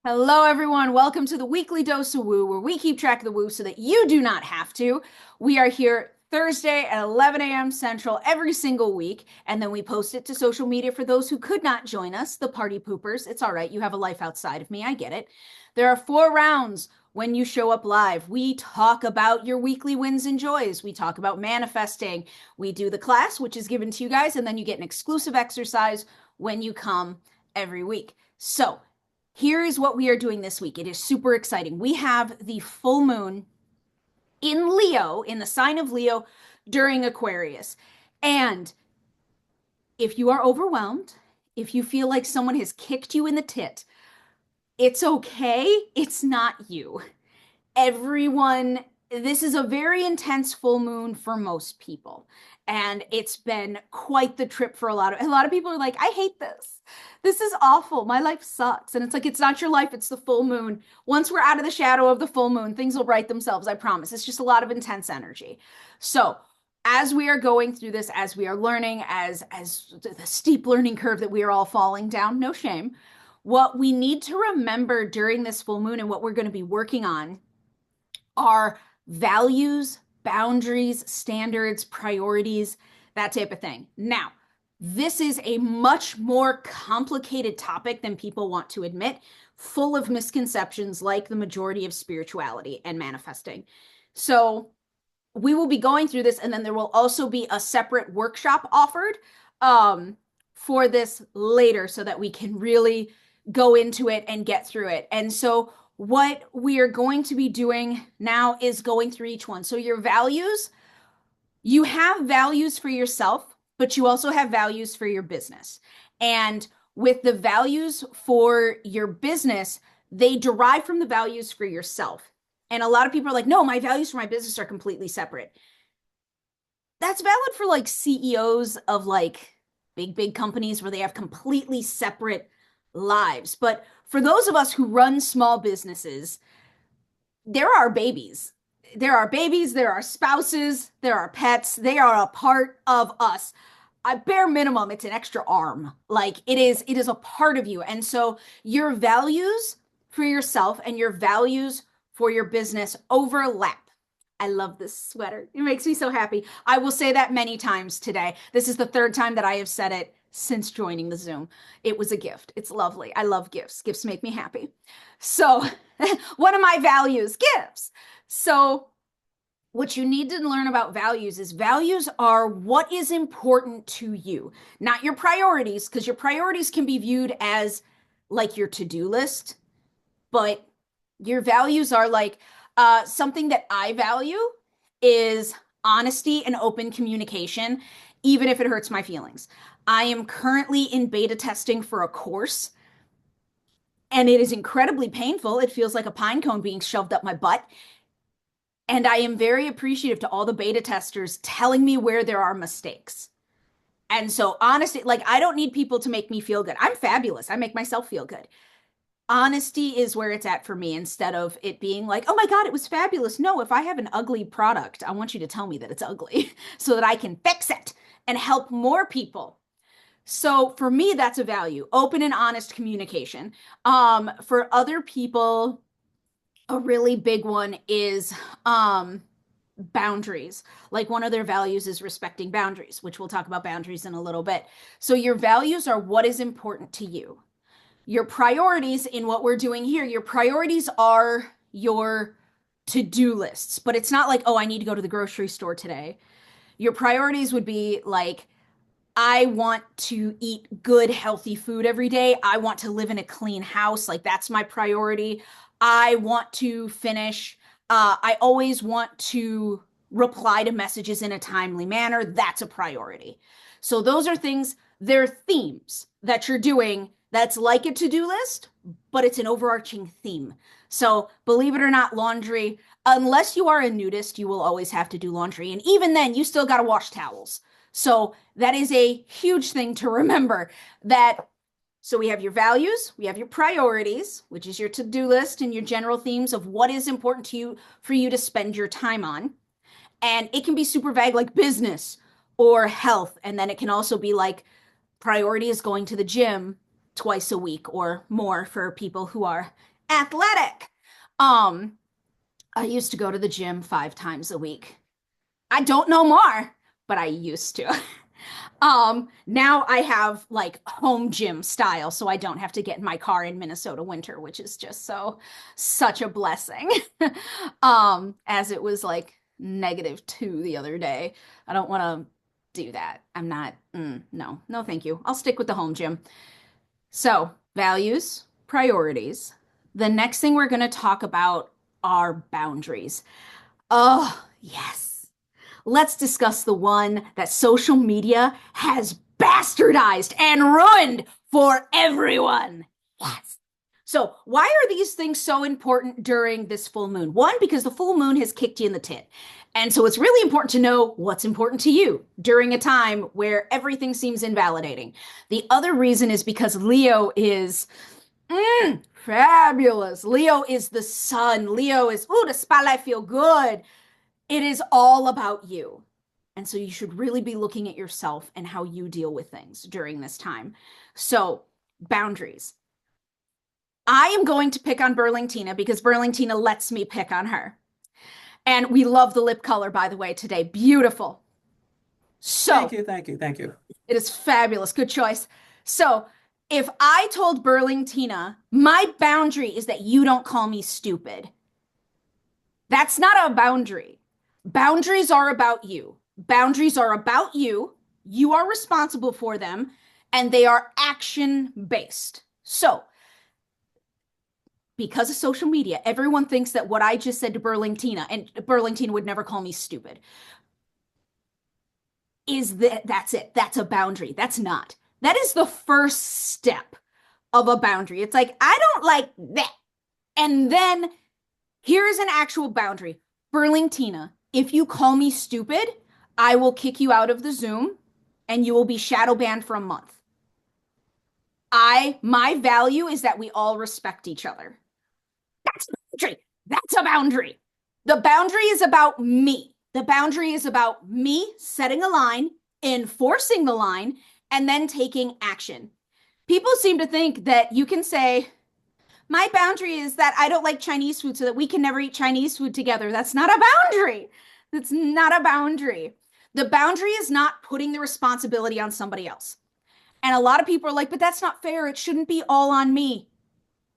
Hello, everyone. Welcome to the weekly dose of woo, where we keep track of the woo so that you do not have to. We are here Thursday at 11 a.m. Central every single week, and then we post it to social media for those who could not join us, the party poopers. It's all right. You have a life outside of me. I get it. There are 4 rounds when you show up live. We talk about your weekly wins and joys. We talk about manifesting. We do the class, which is given to you guys, and then you get an exclusive exercise when you come every week. So, here is what we are doing this week. It is super exciting. We have the full moon in Leo, in the sign of Leo, during Aquarius. And if you are overwhelmed, if you feel like someone has kicked you in the tit, it's okay. It's not you. Everyone, this is a very intense full moon for most people. And it's been quite the trip for a lot of people are like, I hate this. This is awful. My life sucks. And it's like, it's not your life, it's the full moon. Once we're out of the shadow of the full moon, things will right themselves, I promise. It's just a lot of intense energy. So, as we are going through this, as we are learning, as the steep learning curve that we are all falling down, no shame, what we need to remember during this full moon and what we're going to be working on are values, boundaries, standards, priorities, that type of thing. Now, this is a much more complicated topic than people want to admit, full of misconceptions like the majority of spirituality and manifesting. So, we will be going through this, and then there will also be a separate workshop offered for this later so that we can really go into it and get through it. And so, what we are going to be doing now is going through each one. So, your values, you have values for yourself, but you also have values for your business. And with the values for your business, they derive from the values for yourself. And a lot of people are like, no, my values for my business are completely separate. That's valid for like CEOs of like big companies where they have completely separate lives. But for those of us who run small businesses, there are babies. There are babies, there are spouses, there are pets. They are a part of us. At bare minimum, it's an extra arm. Like it is a part of you. And so your values for yourself and your values for your business overlap. I love this sweater. It makes me so happy. I will say that many times today. This is the third time that I have said it since joining the Zoom. It was a gift. It's lovely. I love gifts. Gifts make me happy. So, one of my values, gifts. So, what you need to learn about values is values are what is important to you, not your priorities, because your priorities can be viewed as like your to-do list, but your values are like something that I value is honesty and open communication, even if it hurts my feelings. I am currently in beta testing for a course, and it is incredibly painful. It feels like a pine cone being shoved up my butt. And I am very appreciative to all the beta testers telling me where there are mistakes. And so, honestly, like, I don't need people to make me feel good. I'm fabulous. I make myself feel good. Honesty is where it's at for me instead of it being like, oh my God, it was fabulous. No, if I have an ugly product, I want you to tell me that it's ugly so that I can fix it and help more people. So for me, that's a value, open and honest communication. For other people, a really big one is boundaries. Like one of their values is respecting boundaries, which we'll talk about boundaries in a little bit. So your values are what is important to you. Your priorities in what we're doing here, your priorities are your to-do lists, but it's not like, oh, I need to go to the grocery store today. Your priorities would be like, I want to eat good, healthy food every day. I want to live in a clean house. Like that's my priority. I want to finish. I always want to reply to messages in a timely manner. That's a priority. So those are things, they're themes that you're doing that's like a to-do list, but it's an overarching theme. So believe it or not, laundry, unless you are a nudist, you will always have to do laundry. And even then, you still got to wash towels. So that is a huge thing to remember that. So we have your values, we have your priorities, which is your to-do list and your general themes of what is important to you for you to spend your time on. And it can be super vague like business or health. And then it can also be like priority is going to the gym twice a week or more for people who are athletic. Um, I used to go to the gym 5 times a week. I don't know more, but I used to. Now I have like home gym style, so I don't have to get in my car in Minnesota winter, which is just such a blessing. As it was like -2 the other day. I don't want to do that. I'm not, no, no, thank you. I'll stick with the home gym. So, values, priorities. The next thing we're going to talk about are boundaries. Oh, yes. Let's discuss the one that social media has bastardized and ruined for everyone. Yes. So, why are these things so important during this full moon? One, because the full moon has kicked you in the tit. And so it's really important to know what's important to you during a time where everything seems invalidating. The other reason is because Leo is fabulous. Leo is the sun. Leo is, ooh, the spotlight feel good. It is all about you. And so you should really be looking at yourself and how you deal with things during this time. So, boundaries. I am going to pick on Burlingtina because Burlingtina lets me pick on her. And we love the lip color, by the way, today. Beautiful. So, Thank you, thank you, thank you. it is fabulous. Good choice. So, if I told Burlingtina, my boundary is that you don't call me stupid, that's not a boundary. Boundaries are about you. Boundaries are about you. You are responsible for them, and they are action based. So, because of social media, everyone thinks that what I just said to Burlingtina, and Burlingtina would never call me stupid, is that's it. That's a boundary. That's not. That is the first step of a boundary. It's like, I don't like that. And then here's an actual boundary. Burlingtina, if you call me stupid, I will kick you out of the Zoom and you will be shadow banned for a month. My value is that we all respect each other. That's a boundary. That's a boundary. The boundary is about me. The boundary is about me setting a line, enforcing the line, and then taking action. People seem to think that you can say, my boundary is that I don't like Chinese food so that we can never eat Chinese food together. That's not a boundary. That's not a boundary. The boundary is not putting the responsibility on somebody else. And a lot of people are like, but that's not fair. It shouldn't be all on me.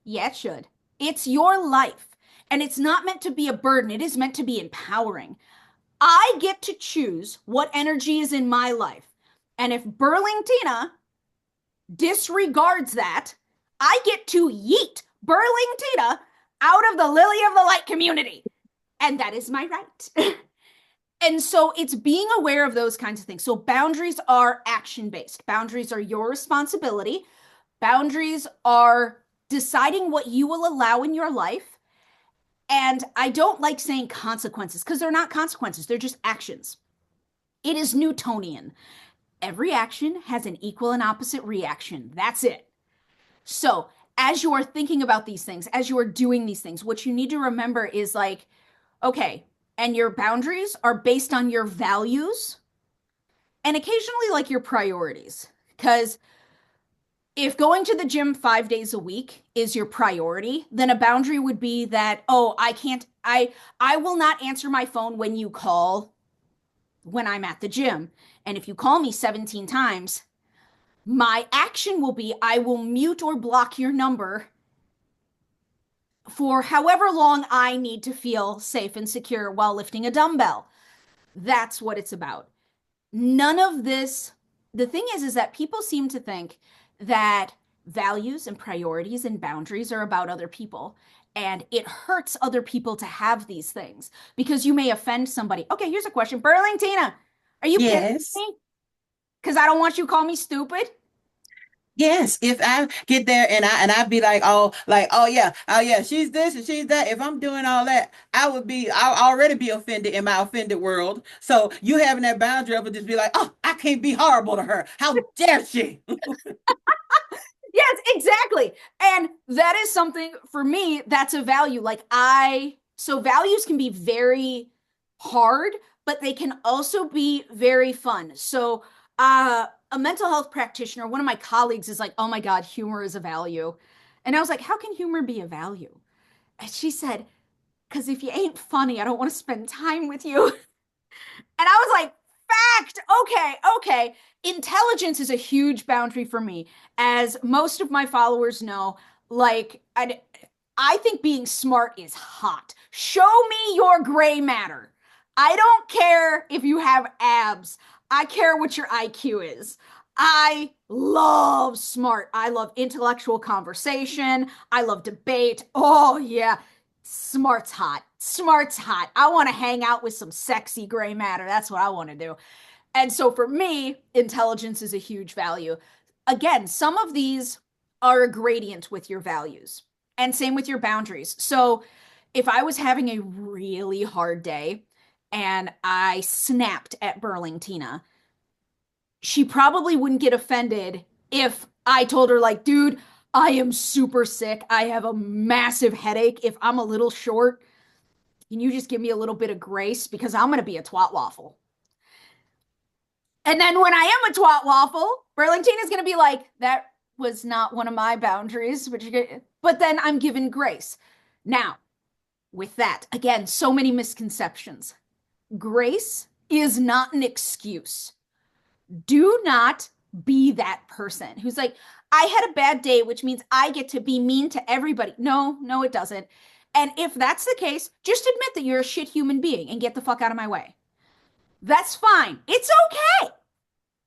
Yeah, it should. It's your life. And it's not meant to be a burden. It is meant to be empowering. I get to choose what energy is in my life. And if Burlingtina disregards that, I get to yeet Burlingtina out of the Lily of the Light community. And that is my right. And so it's being aware of those kinds of things. So boundaries are action-based. Boundaries are your responsibility. Boundaries are deciding what you will allow in your life. And I don't like saying consequences because they're not consequences. They're just actions. It is Newtonian. Every action has an equal and opposite reaction. That's it. So as you are thinking about these things, as you are doing these things, what you need to remember is like, okay, and your boundaries are based on your values and occasionally like your priorities. Because if going to the gym 5 days a week is your priority, then a boundary would be that, oh, I will not answer my phone when you call when I'm at the gym. And if you call me 17 times, my action will be I will mute or block your number for however long I need to feel safe and secure while lifting a dumbbell. That's what it's about. None of this, the thing is that people seem to think that values and priorities and boundaries are about other people. And it hurts other people to have these things because you may offend somebody. Okay, here's a question. Burlingtina, are you kidding Yes. me? Because I don't want you to call me stupid? Yes, if I get there and I'd be oh yeah, she's this and she's that. If I'm doing all that, I'll already be offended in my offended world. So you having that boundary, I would just be like, oh, I can't be horrible to her. How dare she? Yes, exactly. And that is something for me that's a value. So values can be very hard, but they can also be very fun. So, a mental health practitioner, one of my colleagues is like, oh my God, humor is a value. And I was like, how can humor be a value? And she said, because if you ain't funny, I don't want to spend time with you. And I was like, fact. Okay, okay. Intelligence is a huge boundary for me. As most of my followers know, like, I think being smart is hot. Show me your gray matter. I don't care if you have abs. I care what your IQ is. I love smart. I love intellectual conversation. I love debate. Oh, yeah. Smart's hot. Smart's hot. I want to hang out with some sexy gray matter. That's what I want to do. And so for me, intelligence is a huge value. Again, some of these are a gradient with your values, and same with your boundaries. So if I was having a really hard day and I snapped at Burlingtina, she probably wouldn't get offended if I told her, like, dude, I am super sick. I have a massive headache. If I'm a little short, can you just give me a little bit of grace? Because I'm going to be a twat waffle. And then when I am a twat waffle, Burlington is going to be like, that was not one of my boundaries, but then I'm given grace. Now, with that, again, so many misconceptions. Grace is not an excuse. Do not be that person who's like, I had a bad day, which means I get to be mean to everybody. No, no, it doesn't. And if that's the case, just admit that you're a shit human being and get the fuck out of my way. That's fine. It's okay.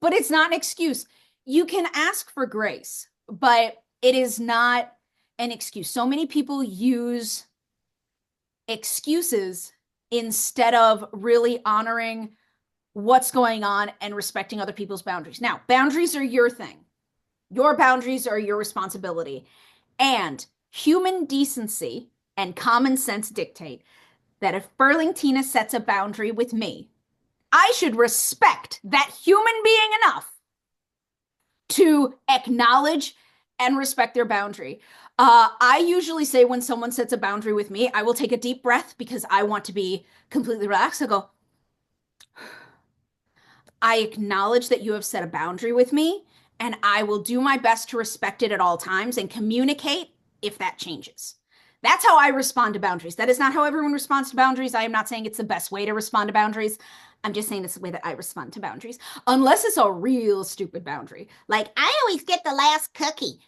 But it's not an excuse. You can ask for grace, but it is not an excuse. So many people use excuses instead of really honoring what's going on and respecting other people's boundaries. Now, boundaries are your thing. Your boundaries are your responsibility. And human decency and common sense dictate that if Burlingtina sets a boundary with me, I should respect that human being enough to acknowledge and respect their boundary. I usually say when someone sets a boundary with me, I will take a deep breath because I want to be completely relaxed. I go, I acknowledge that you have set a boundary with me, and I will do my best to respect it at all times and communicate if that changes. That's how I respond to boundaries. That is not how everyone responds to boundaries. I am not saying it's the best way to respond to boundaries. I'm just saying it's the way that I respond to boundaries, unless it's a real stupid boundary. Like, I always get the last cookie.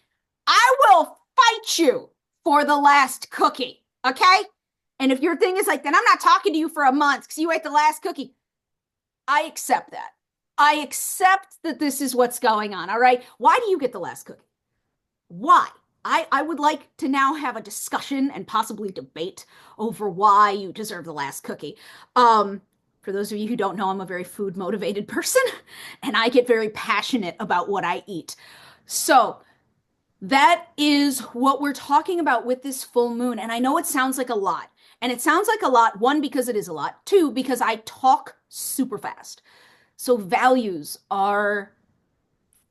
I will fight you for the last cookie, okay? And if your thing is like, then I'm not talking to you for a month because you ate the last cookie, I accept that. I accept that this is what's going on, all right? Why do you get the last cookie? Why? I would like to now have a discussion and possibly debate over why you deserve the last cookie. For those of you who don't know, I'm a very food motivated person and I get very passionate about what I eat. So that is what we're talking about with this full moon. And I know it sounds like a lot. And it sounds like a lot, one, because it is a lot, two, because I talk super fast. So values are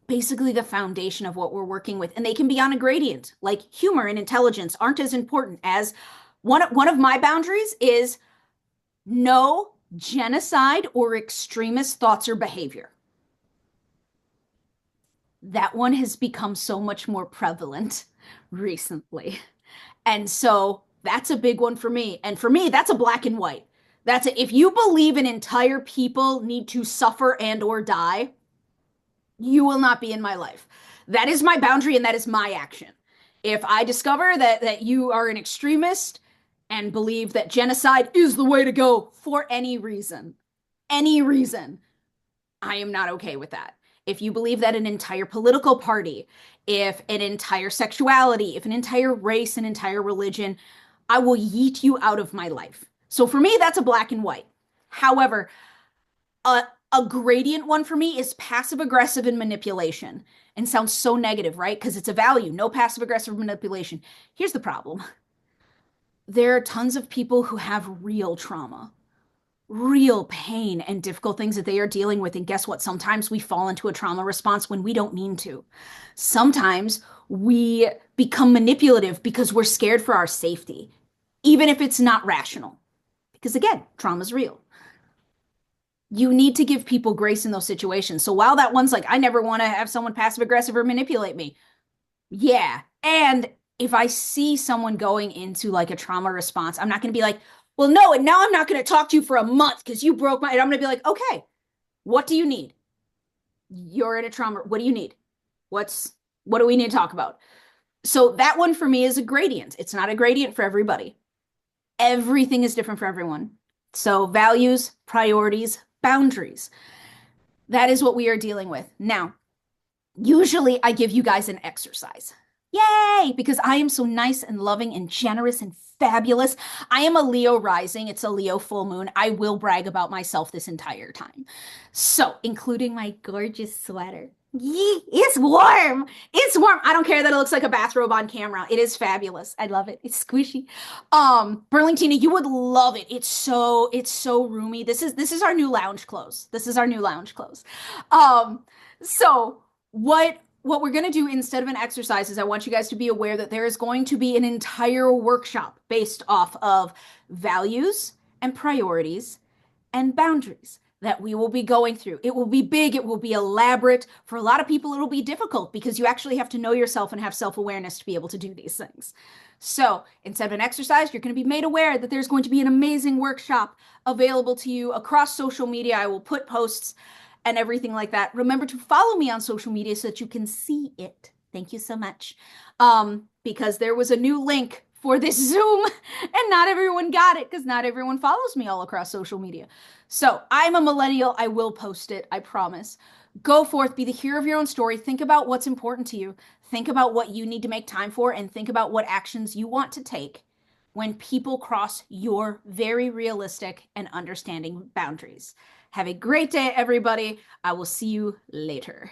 basically the foundation of what we're working with, and they can be on a gradient. Like humor and intelligence aren't as important as one of my boundaries is no genocide or extremist thoughts or behavior. That one has become so much more prevalent recently. And so that's a big one for me. And for me, that's a black and white. That's it. If you believe an entire people need to suffer and or die, you will not be in my life. That is my boundary and that is my action. If I discover that you are an extremist and believe that genocide is the way to go for any reason, I am not okay with that. If you believe that an entire political party, if an entire sexuality, if an entire race, an entire religion, I will yeet you out of my life. So for me, that's a black and white. However, a gradient one for me is passive aggressive and manipulation. And sounds so negative, right? Because it's a value, no passive aggressive manipulation. Here's the problem. There are tons of people who have real trauma, real pain and difficult things that they are dealing with. And guess what? Sometimes we fall into a trauma response when we don't mean to. Sometimes we become manipulative because we're scared for our safety, even if it's not rational. Because again, trauma is real. You need to give people grace in those situations. So while that one's like, I never want to have someone passive aggressive or manipulate me. Yeah. And if I see someone going into like a trauma response, I'm not going to be like, well, no, and now I'm not going to talk to you for a month because you broke my, and I'm going to be like, okay, what do you need? You're in a trauma. What do you need? What do we need to talk about? So that one for me is a gradient. It's not a gradient for everybody. Everything is different for everyone. So values, priorities, boundaries. That is what we are dealing with. Now, usually I give you guys an exercise. Yay! Because I am so nice and loving and generous and fabulous. I am a Leo rising. It's a Leo full moon. I will brag about myself this entire time. So, including my gorgeous sweater. Yee, it's warm. It's warm. I don't care that it looks like a bathrobe on camera. It is fabulous. I love it. It's squishy. Burlingtina, you would love it. It's so roomy. This is our new lounge clothes. This is our new lounge clothes. So what we're going to do instead of an exercise is I want you guys to be aware that there is going to be an entire workshop based off of values and priorities and boundaries that we will be going through. It will be big, it will be elaborate. For a lot of people, it'll be difficult because you actually have to know yourself and have self-awareness to be able to do these things. So instead of an exercise, you're going to be made aware that there's going to be an amazing workshop available to you across social media. I will put posts and everything like that. Remember to follow me on social media so that you can see it. Thank you so much. Because there was a new link for this Zoom and not everyone got it because not everyone follows me all across social media. So I'm a millennial. I will post it. I promise. Go forth, be the hero of your own story. Think about what's important to you. Think about what you need to make time for and think about what actions you want to take when people cross your very realistic and understanding boundaries. Have a great day, everybody. I will see you later.